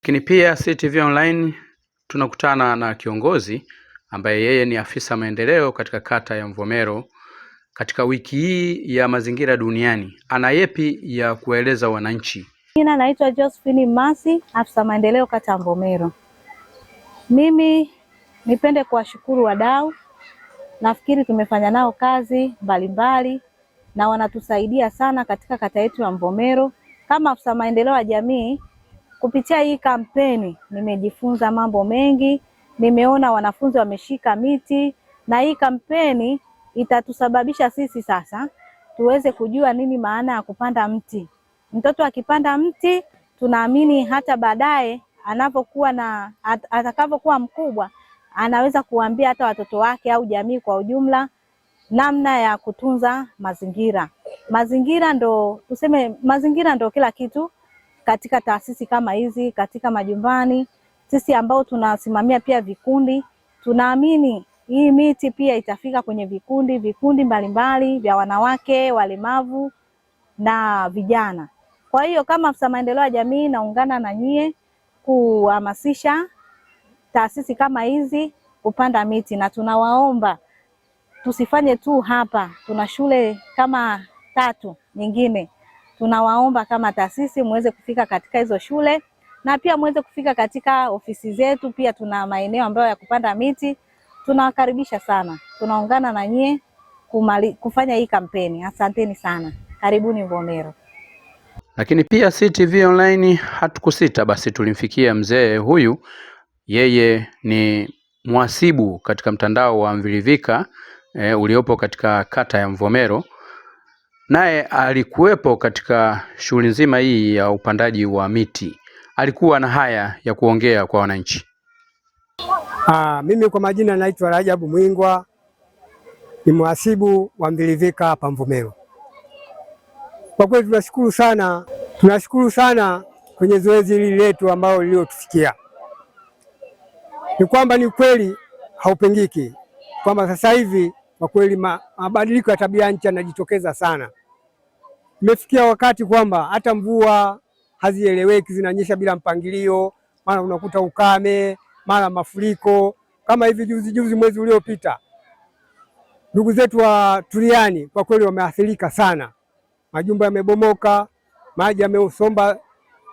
Lakini pia CTV Online tunakutana na kiongozi ambaye yeye ni afisa maendeleo katika kata ya Mvomero. Katika wiki hii ya mazingira duniani, ana yepi ya kueleza wananchi? Jina naitwa Josephine Masi, afisa maendeleo kata ya Mvomero. Mimi nipende kuwashukuru wadau. Nafikiri tumefanya nao kazi mbalimbali na wanatusaidia sana katika kata yetu ya Mvomero. Kama afisa maendeleo ya jamii, kupitia hii kampeni nimejifunza mambo mengi. Nimeona wanafunzi wameshika miti, na hii kampeni itatusababisha sisi sasa tuweze kujua nini maana ya kupanda mti. Mtoto akipanda mti, tunaamini hata baadaye atakapokuwa mkubwa anaweza kuambia hata watoto wake au jamii kwa ujumla namna ya kutunza mazingira. Mazingira ndo kila kitu katika taasisi kama hizi, katika majumbani. Sisi ambao tunasimamia pia vikundi, tunaamini hii miti pia itafika kwenye vikundi mbalimbali vya wanawake, walemavu na vijana. Kwa hiyo kama afisa maendeleo ya jamii naungana na nyie kuhamasisha taasisi kama hizi kupanda miti, na tunawaomba tusifanye tu hapa. Tuna shule kama 3 nyingine. Tunawaomba kama taasisi muweze kufika katika hizo shule, na pia muweze kufika katika ofisi zetu. Pia tuna maeneo ambayo ya kupanda miti. Tunawakaribisha sana. Tunaungana na nyie kufanya hii kampeni. Asanteni sana. Karibuni Mvomero. Lakini pia CTV Online hatukusita basi tulimfikia mzee huyu. Yeye ni mhasibu katika mtandao wa Mvilivika uliopo katika kata ya Mvomero. Naye alikuwepo katika shughuli nzima hii ya upandaji wa miti. Alikuwa na haya ya kuongea kwa wananchi. Mimi kwa majina naitwa Rajabu Mwingwa, ni mhasibu wa Mvilivika hapa Mvomero. Kwa kweli tunashukuru sana kwenye zoezi hili letu ambalo liliotufikia. Ni kwamba ni kweli haupengiki kwamba sasa hivi kwa kweli mabadiliko ya tabia nchi yanajitokeza sana. Imefikia wakati kwamba hata mvua hazieleweki, zinanyesha bila mpangilio, mara unakuta ukame, mara mafuriko. Kama hivi juzi mwezi uliopita, ndugu zetu wa Turiani kwa kweli wameathirika sana. Majumba yamebomoka, maji yameusomba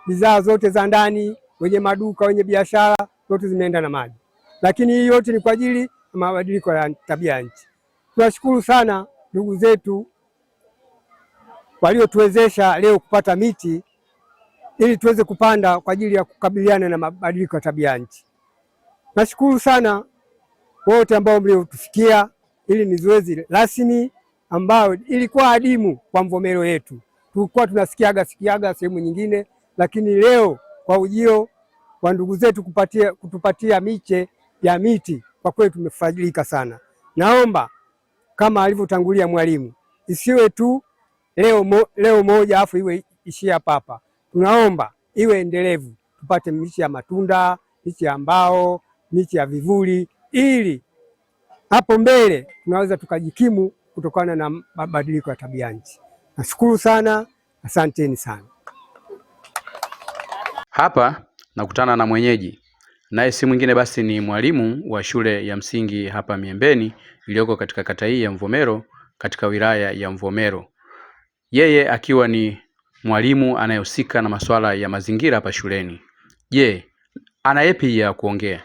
bidhaa zote za ndani, wenye maduka, wenye biashara zote zimeenda na maji. Lakini hii yote ni kwa ajili ya mabadiliko ya tabia nchi. Tunashukuru sana ndugu zetu waliotuwezesha leo kupata miti ili tuweze kupanda kwa ajili ya kukabiliana na mabadiliko ya tabia nchi. Nashukuru sana wote ambao mliotufikia. Ili ni zoezi rasmi ambao ilikuwa adimu kwa Mvomero yetu. Tulikuwa tunasikiaga sehemu nyingine, lakini leo kwa ujio wa ndugu zetu kutupatia miche ya miti, kwa kweli tumefadhilika sana. Naomba kama alivyotangulia mwalimu, isiwe tu leo moja afu iwe ishia hapa. Tunaomba iwe endelevu, tupate miche ya matunda, miche ya mbao, miche ya vivuli, ili hapo mbele tunaweza tukajikimu kutokana na mabadiliko ya tabia nchi. Nashukuru sana, asanteni sana. Hapa nakutana na mwenyeji, naye si mwingine basi ni mwalimu wa shule ya msingi hapa Miembeni iliyoko katika kata hii ya Mvomero katika wilaya ya Mvomero. Yeye akiwa ni mwalimu anayehusika na masuala ya mazingira hapa shuleni. Je, ana yepi ya kuongea?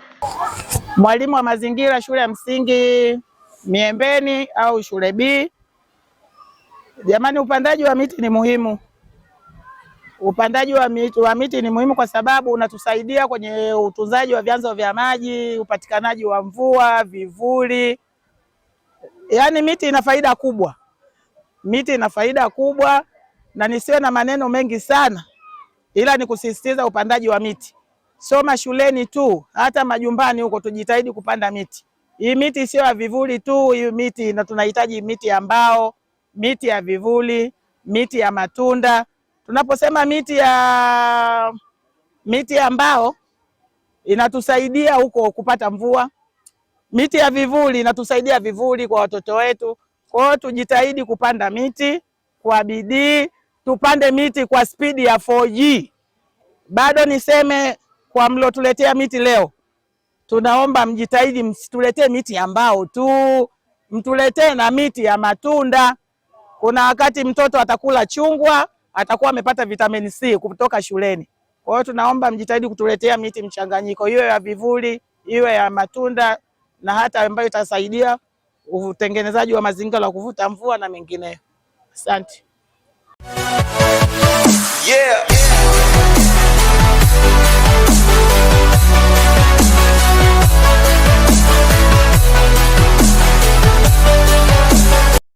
Mwalimu wa mazingira shule ya msingi Miembeni au shule B. Jamani, upandaji wa miti ni muhimu. Upandaji wa miti ni muhimu kwa sababu unatusaidia kwenye utunzaji wa vyanzo vya maji, upatikanaji wa mvua, vivuli. Yaani miti ina faida kubwa. Miti ina faida kubwa, na nisiwe na maneno mengi sana, ila ni kusisitiza upandaji wa miti. Soma shuleni tu, hata majumbani huko tujitahidi kupanda miti. Hii miti sio ya vivuli tu, hii miti na tunahitaji miti ya mbao, miti ya vivuli, miti ya matunda. Tunaposema miti ya mbao inatusaidia huko kupata mvua. Miti ya vivuli inatusaidia vivuli kwa watoto wetu. Kwa hiyo tujitahidi kupanda miti kwa bidii, tupande miti kwa spidi ya 4G. Bado niseme kwa mlotuletea miti leo, tunaomba mjitahidi, msituletee miti ya mbao tu, mtuletee na miti ya matunda. Kuna wakati mtoto atakula chungwa, atakuwa amepata vitamini C kutoka shuleni. Kwa hiyo tunaomba mjitahidi kutuletea miti mchanganyiko, iwe ya vivuli, iwe ya matunda, na hata ambayo itasaidia utengenezaji wa mazingira ya kuvuta mvua na mengineyo. Asante. Yeah.